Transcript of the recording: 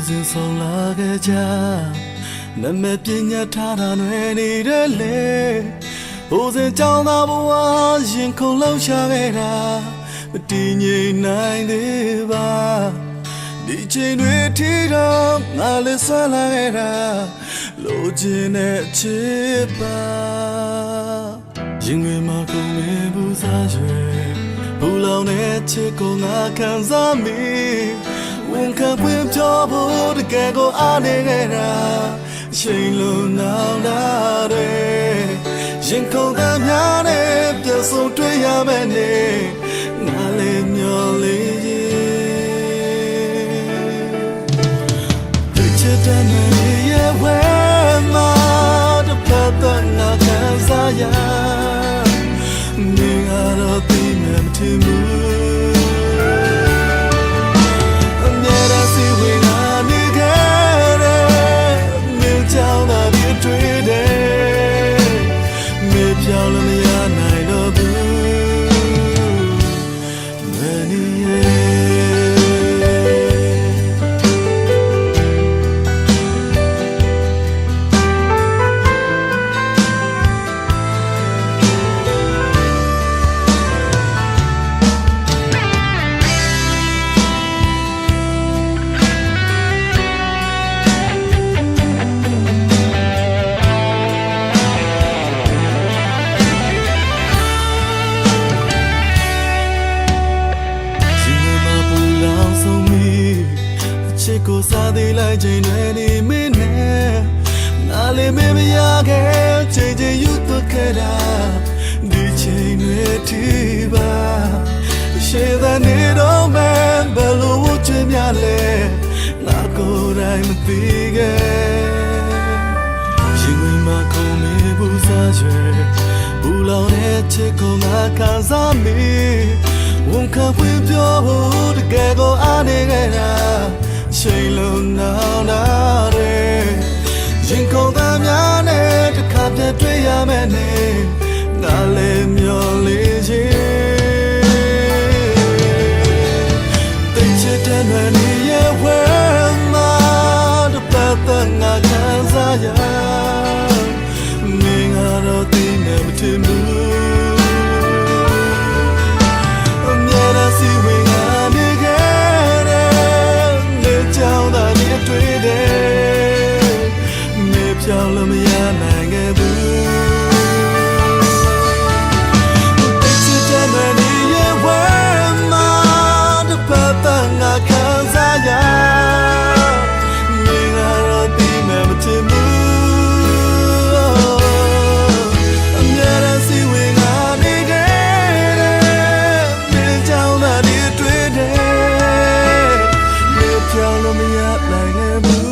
စဉ်ဆုံးလာခဲ့ကြနမပညာထားတာတွေနေတဲ့လေဘိုးစဉ်ကြောင်းသားဘဝရင်ခုန်လောက်ရှာခဲ့တာမတည်ငြိမ်နိုင်သေးပါဒီချိန်တွေထိတော့ငါလည်းဆွမ်းလာခဲ့တာလိုချင်တဲ့ချစ်ပါရင်ငယ်မှာကုန်နေဘူးစားရွယ်ဘူးလောင်တဲ့ချစ်ကိုငါခံစားမိဝန်ခံပွင့်ပြောဖို့တကယ်ကိုအားနေခဲ့တာအချိန်လုံးနောင်တာတွေရင်ခုန်သားများနဲ့ပြန်ဆုံတွေ့ရမယ်နဲ့ငါလည်းမျောလေးရင်ချစ်တဲ့နေရဲ့ဝဲမှာတပတ်သက်ငါခံစားရနေရတော့သိမှမထင်ဘူးပြောင်းလို့မရနိုင်တော့ဘူးမနီကိုစားသေးလိုက်ချိန်တွေနေမင်းနဲ့ငါလည်းမရခဲ့ချိန်ချင်းယူသွခဲ့တာဒီချိန်တွေထိပါရှေ့တဲ့နေတော့မှဘယ်လိုဝချင်များလဲငါကိုယ်တိုင်မသိခဲ့ရင်ဝင်မှာခုံနေဘူးစားရွယ်ဘူးလောင်တဲ့ချစ်ကိုငါခံစားမိဝန်ခံပွင့်ပြောဖို့တကယ်ကိုအားနေခဲ့တာချိန်လုံးနောင်တာတွေရင်ခုန်သားများနဲ့တစ်ခါပြန်တွေ့ရမယ်နဲ့ငါလည်းမျောလေးချင်းတိတ်ချစ်တဲ့နေရဲ့ဝဲမှာတပတ်သက်ငါခံစားရနေငါတော့သိနေမထင်ဘူးပြောင်းလို့မရနိုင်ခဲ့ဘူးတိတ်ချစ်တဲ့မနီရဲ့ဝဲမှာတပတ်သက်ငါခံစားရနေငါတော့ဒီမဲ့မထင်ဘူးအမြဲတမ်းစီဝင်ငါနေခဲ့တဲ့မြေကြောင်းသားတွေတွေ့တယ်မြေပြောင်းလို့မရနိုင်ခဲ့ဘူး